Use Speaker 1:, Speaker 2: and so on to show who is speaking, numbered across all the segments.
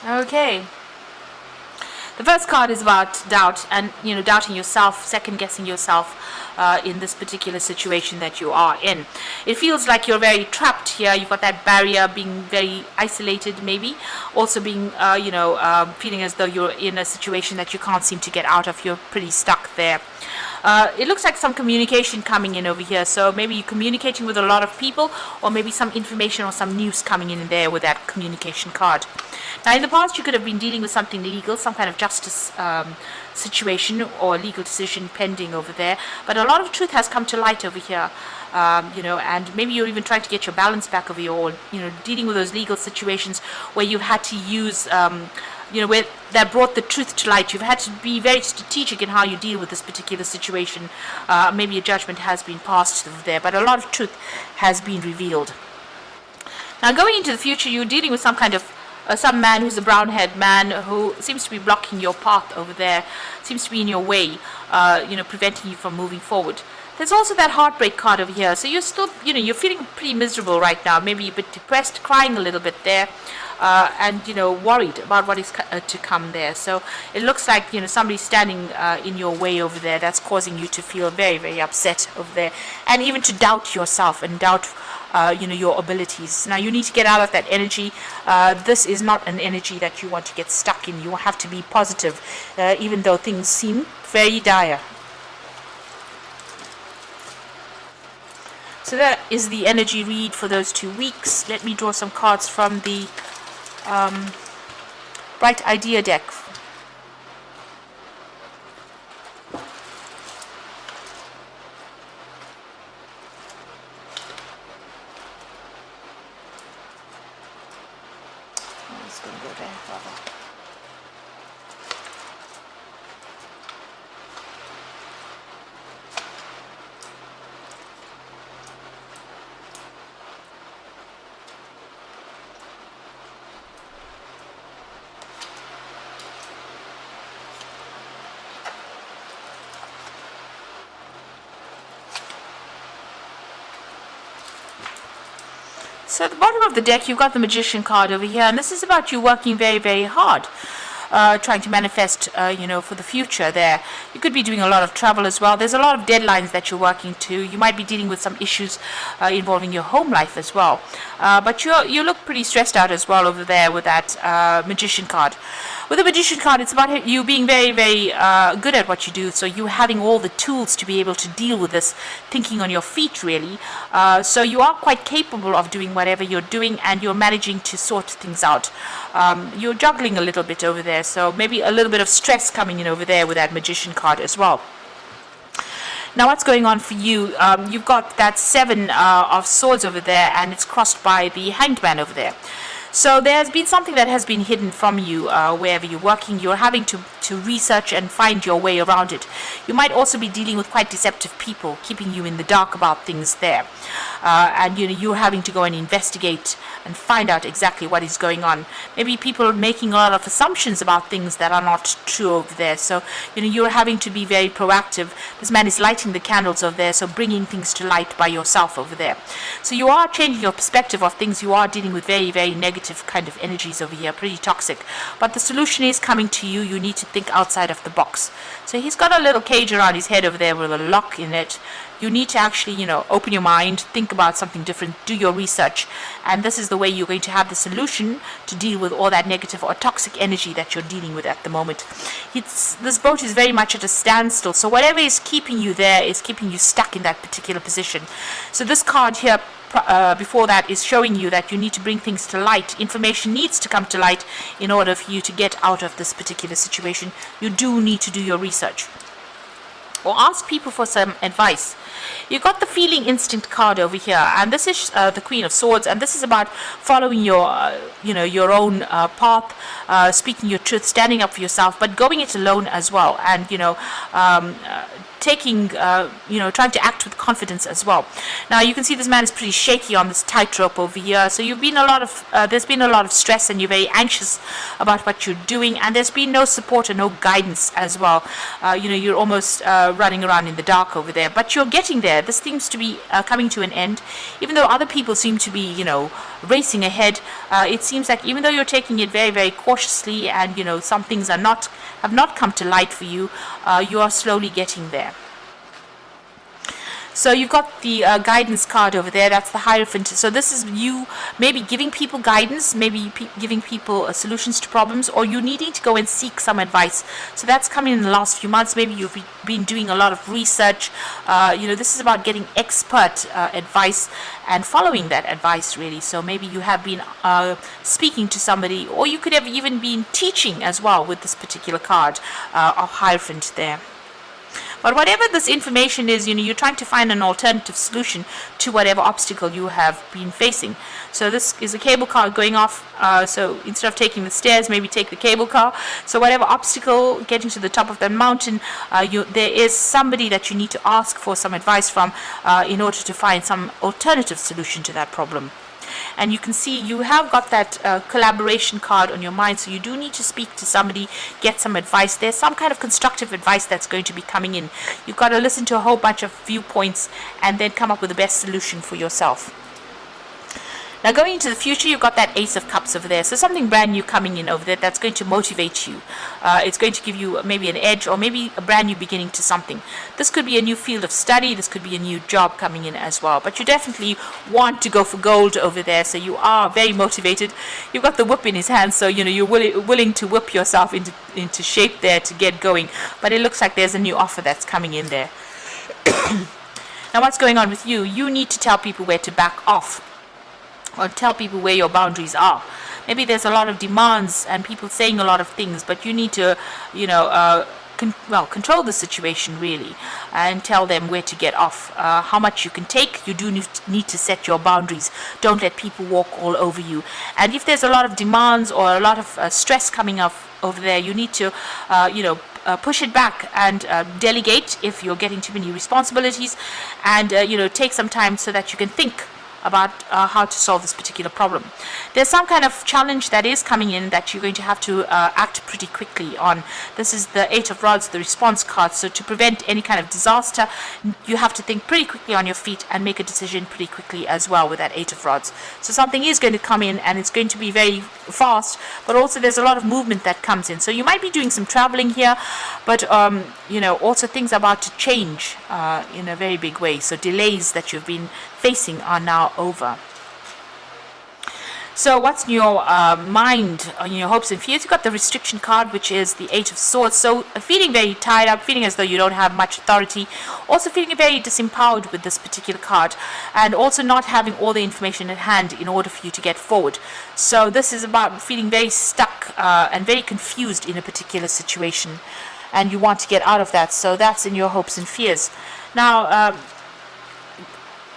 Speaker 1: Okay. The first card is about doubt and, doubting yourself, second guessing yourself in this particular situation that you are in. It feels like you're very trapped here. You've got that barrier, being very isolated, maybe. Also being, feeling as though you're in a situation that you can't seem to get out of. You're pretty stuck there. It looks like some communication coming in over here. So maybe you're communicating with a lot of people, or maybe some information or some news coming in there with that communication card. Now, in the past, you could have been dealing with something legal, some kind of justice situation or legal decision pending over there. But a lot of truth has come to light over here, and maybe you're even trying to get your balance back over your, dealing with those legal situations where you've had to use, where that brought the truth to light. You've had to be very strategic in how you deal with this particular situation. Maybe a judgment has been passed over there, but a lot of truth has been revealed. Now, going into the future, you're dealing with some kind of some man who's a brown-haired man who seems to be blocking your path over there, seems to be in your way, preventing you from moving forward. There's also that heartbreak card over here. So you're still, you're feeling pretty miserable right now, maybe a bit depressed, crying a little bit there, and, worried about what is to come there. So it looks like, somebody's standing in your way over there. That's causing you to feel very, very upset over there, and even to doubt yourself and doubt your abilities. Now you need to get out of that energy. This is not an energy that you want to get stuck in. You have to be positive, even though things seem very dire. So that is the energy read for those 2 weeks. Let me draw some cards from the Bright Idea deck. So at the bottom of the deck, you've got the Magician card over here, and this is about you working very, very hard, trying to manifest, for the future there. You could be doing a lot of travel as well. There's a lot of deadlines that you're working to. You might be dealing with some issues involving your home life as well. But you look pretty stressed out as well over there with that Magician card. With the Magician card, it's about you being very, very good at what you do. So you having all the tools to be able to deal with this, thinking on your feet, really. So you are quite capable of doing whatever you're doing, and you're managing to sort things out. You're juggling a little bit over there, so maybe a little bit of stress coming in over there with that Magician card as well. Now, what's going on for you? You've got that 7 of Swords over there, and it's crossed by the Hanged Man over there. So there's been something that has been hidden from you wherever you're working. You're having to research and find your way around it. You might also be dealing with quite deceptive people, keeping you in the dark about things there. And you're having to go and investigate and find out exactly what is going on. Maybe people are making a lot of assumptions about things that are not true over there. So you're having to be very proactive. This man is lighting the candles over there, so bringing things to light by yourself over there. So you are changing your perspective of things. You are dealing with very, very negative kind of energies over here, pretty toxic. But the solution is coming to you. You need to think outside of the box. So he's got a little cage around his head over there with a lock in it. You need to actually, open your mind, think about something different, do your research, and this is the way you're going to have the solution to deal with all that negative or toxic energy that you're dealing with at the moment. This boat is very much at a standstill, so whatever is keeping you there is keeping you stuck in that particular position. So this card here before that is showing you that you need to bring things to light. Information needs to come to light in order for you to get out of this particular situation. You do need to do your research or ask people for some advice. You got the Feeling Instinct card over here, and this is the Queen of Swords, and this is about following your your own path, speaking your truth, standing up for yourself, but going it alone as well, and taking, trying to act with confidence as well. Now you can see this man is pretty shaky on this tightrope over here. So there's been a lot of stress, and you're very anxious about what you're doing, and there's been no support and no guidance as well. You're almost running around in the dark over there, but you're getting there. This seems to be coming to an end, even though other people seem to be, racing ahead. It seems like even though you're taking it very, very cautiously, and some things have not come to light for you, you are slowly getting there. So you've got the guidance card over there. That's the Hierophant. So this is you maybe giving people guidance, maybe giving people solutions to problems, or you needing to go and seek some advice. So that's coming in the last few months. Maybe you've been doing a lot of research. This is about getting expert advice and following that advice, really. So maybe you have been speaking to somebody, or you could have even been teaching as well with this particular card of Hierophant there. But whatever this information is, you're trying to find an alternative solution to whatever obstacle you have been facing. So this is a cable car going off. So instead of taking the stairs, maybe take the cable car. So whatever obstacle, getting to the top of that mountain, there is somebody that you need to ask for some advice from in order to find some alternative solution to that problem. And you can see you have got that collaboration card on your mind, so you do need to speak to somebody, get some advice. There's some kind of constructive advice that's going to be coming in. You've got to listen to a whole bunch of viewpoints and then come up with the best solution for yourself. Now going into the future, you've got that Ace of Cups over there. So something brand new coming in over there that's going to motivate you. It's going to give you maybe an edge, or maybe a brand new beginning to something. This could be a new field of study. This could be a new job coming in as well. But you definitely want to go for gold over there. So you are very motivated. You've got the whip in his hand. So, you're willing to whip yourself into shape there to get going. But it looks like there's a new offer that's coming in there. Now what's going on with you? You need to tell people where to back off, or tell people where your boundaries are. Maybe there's a lot of demands and people saying a lot of things, but you need to, control the situation really, and tell them where to get off, how much you can take. You do need to set your boundaries. Don't let people walk all over you. And if there's a lot of demands or a lot of stress coming up over there, you need to, push it back and delegate if you're getting too many responsibilities, and take some time so that you can think about how to solve this particular problem. There's some kind of challenge that is coming in that you're going to have to act pretty quickly on. This is the Eight of Rods, the response card. So to prevent any kind of disaster, you have to think pretty quickly on your feet and make a decision pretty quickly as well with that Eight of Rods. So something is going to come in, and it's going to be very fast, but also there's a lot of movement that comes in. So you might be doing some traveling here, but also things are about to change in a very big way. So delays that you've been facing are now over. So what's in your mind, on your hopes and fears? You've got the restriction card, which is the Eight of Swords. So feeling very tied up, feeling as though you don't have much authority, also feeling very disempowered with this particular card, and also not having all the information at hand in order for you to get forward. So this is about feeling very stuck and very confused in a particular situation, and you want to get out of that. So that's in your hopes and fears. Now,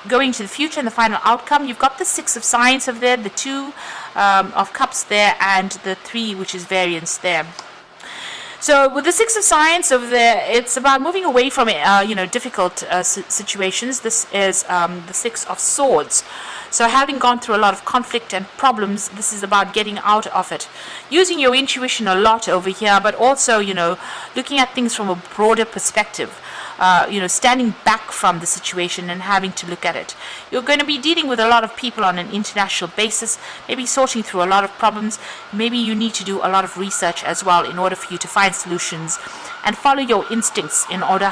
Speaker 1: going to the future and the final outcome, you've got the Six of Science over there, the Two of Cups there, and the Three, which is variance there. So with the Six of Science over there, it's about moving away from difficult situations. This is the Six of Swords. So having gone through a lot of conflict and problems, this is about getting out of it. Using your intuition a lot over here, but also, looking at things from a broader perspective. Standing back from the situation and having to look at it. You're going to be dealing with a lot of people on an international basis, maybe sorting through a lot of problems. Maybe you need to do a lot of research as well in order for you to find solutions, and follow your instincts in order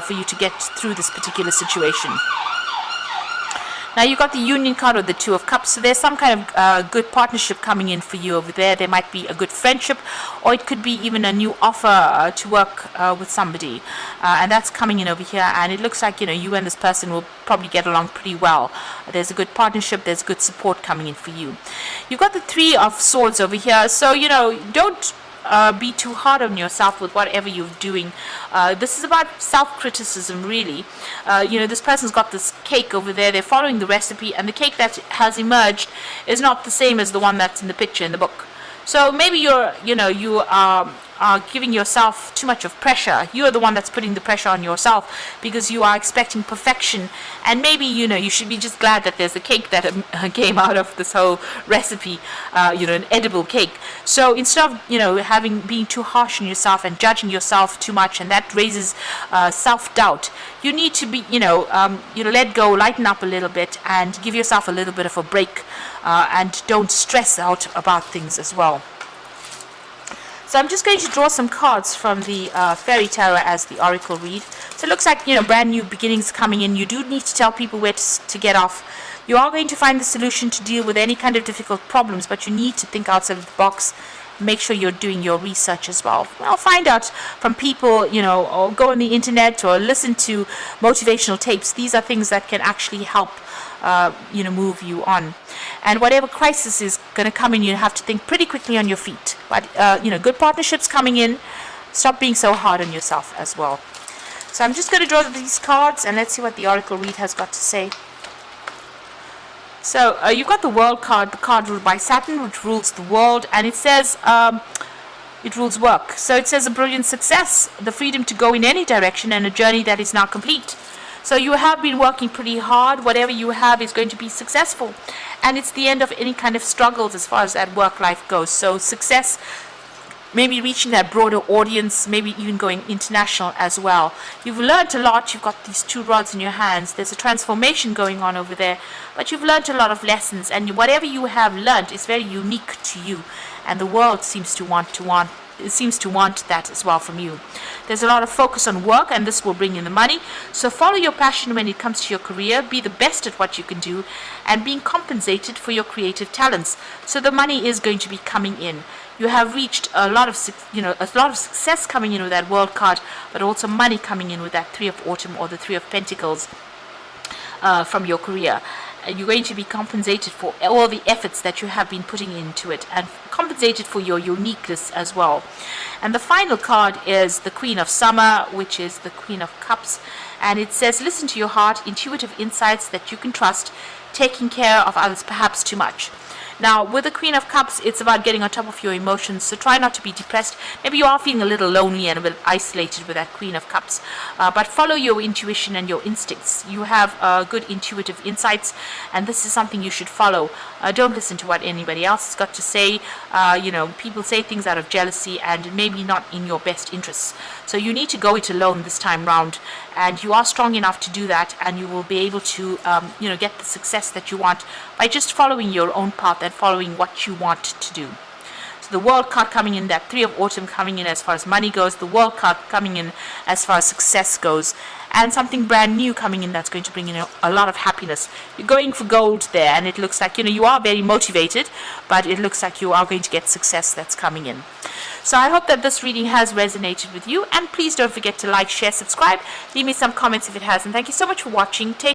Speaker 1: for you to get through this particular situation. Now you've got the Union card with the Two of Cups, so there's some kind of good partnership coming in for you over there. There might be a good friendship, or it could be even a new offer to work with somebody, and that's coming in over here, and it looks like you and this person will probably get along pretty well. There's a good partnership, there's good support coming in for you. You've got the Three of Swords over here, so don't be too hard on yourself with whatever you're doing. This is about self-criticism, really. This person's got this cake over there. They're following the recipe, and the cake that has emerged is not the same as the one that's in the picture in the book. So maybe you are are giving yourself too much of pressure. You are the one that's putting the pressure on yourself because you are expecting perfection. And maybe, you should be just glad that there's a cake that came out of this whole recipe, an edible cake. So instead of, being too harsh on yourself and judging yourself too much, and that raises self-doubt, you need to be, let go, lighten up a little bit, and give yourself a little bit of a break, and don't stress out about things as well. So I'm just going to draw some cards from the Fairy Tarot as the Oracle read. So it looks like, brand new beginnings coming in. You do need to tell people where to get off. You are going to find the solution to deal with any kind of difficult problems, but you need to think outside of the box. Make sure you're doing your research as well. Find out from people, or go on the internet or listen to motivational tapes. These are things that can actually help, move you on. And whatever crisis is going to come in, you have to think pretty quickly on your feet. But, good partnerships coming in. Stop being so hard on yourself as well. So I'm just going to draw these cards and let's see what the Oracle read has got to say. So you've got the World card, the card ruled by Saturn, which rules the world, and it says it rules work. So it says a brilliant success, the freedom to go in any direction, and a journey that is now complete. So you have been working pretty hard. Whatever you have is going to be successful, and it's the end of any kind of struggles as far as that work life goes. So success, maybe reaching that broader audience, maybe even going international as well. You've learned a lot. You've got these two rods in your hands. There's a transformation going on over there, but you've learned a lot of lessons, and whatever you have learned is very unique to you, and the world seems to want that as well from you. There's a lot of focus on work, and this will bring in the money. So follow your passion when it comes to your career. Be the best at what you can do, and being compensated for your creative talents. So the money is going to be coming in. You have reached a lot of success coming in with that World card, but also money coming in with that Three of Autumn or the Three of Pentacles from your career. And you're going to be compensated for all the efforts that you have been putting into it, and compensated for your uniqueness as well. And the final card is the Queen of Summer, which is the Queen of Cups, and it says, listen to your heart, intuitive insights that you can trust, taking care of others perhaps too much. Now, with the Queen of Cups, it's about getting on top of your emotions, so try not to be depressed. Maybe you are feeling a little lonely and a bit isolated with that Queen of Cups, but follow your intuition and your instincts. You have good intuitive insights, and this is something you should follow. Don't listen to what anybody else has got to say. People say things out of jealousy and maybe not in your best interests. So you need to go it alone this time round, and you are strong enough to do that, and you will be able to, get the success that you want by just following your own path and following what you want to do. So the World card coming in, that Three of Autumn coming in as far as money goes, the World card coming in as far as success goes, and something brand new coming in that's going to bring in a lot of happiness. You're going for gold there, and it looks like, you are very motivated, but it looks like you are going to get success that's coming in. So I hope that this reading has resonated with you, and please don't forget to like, share, subscribe, leave me some comments if it has, and thank you so much for watching. Take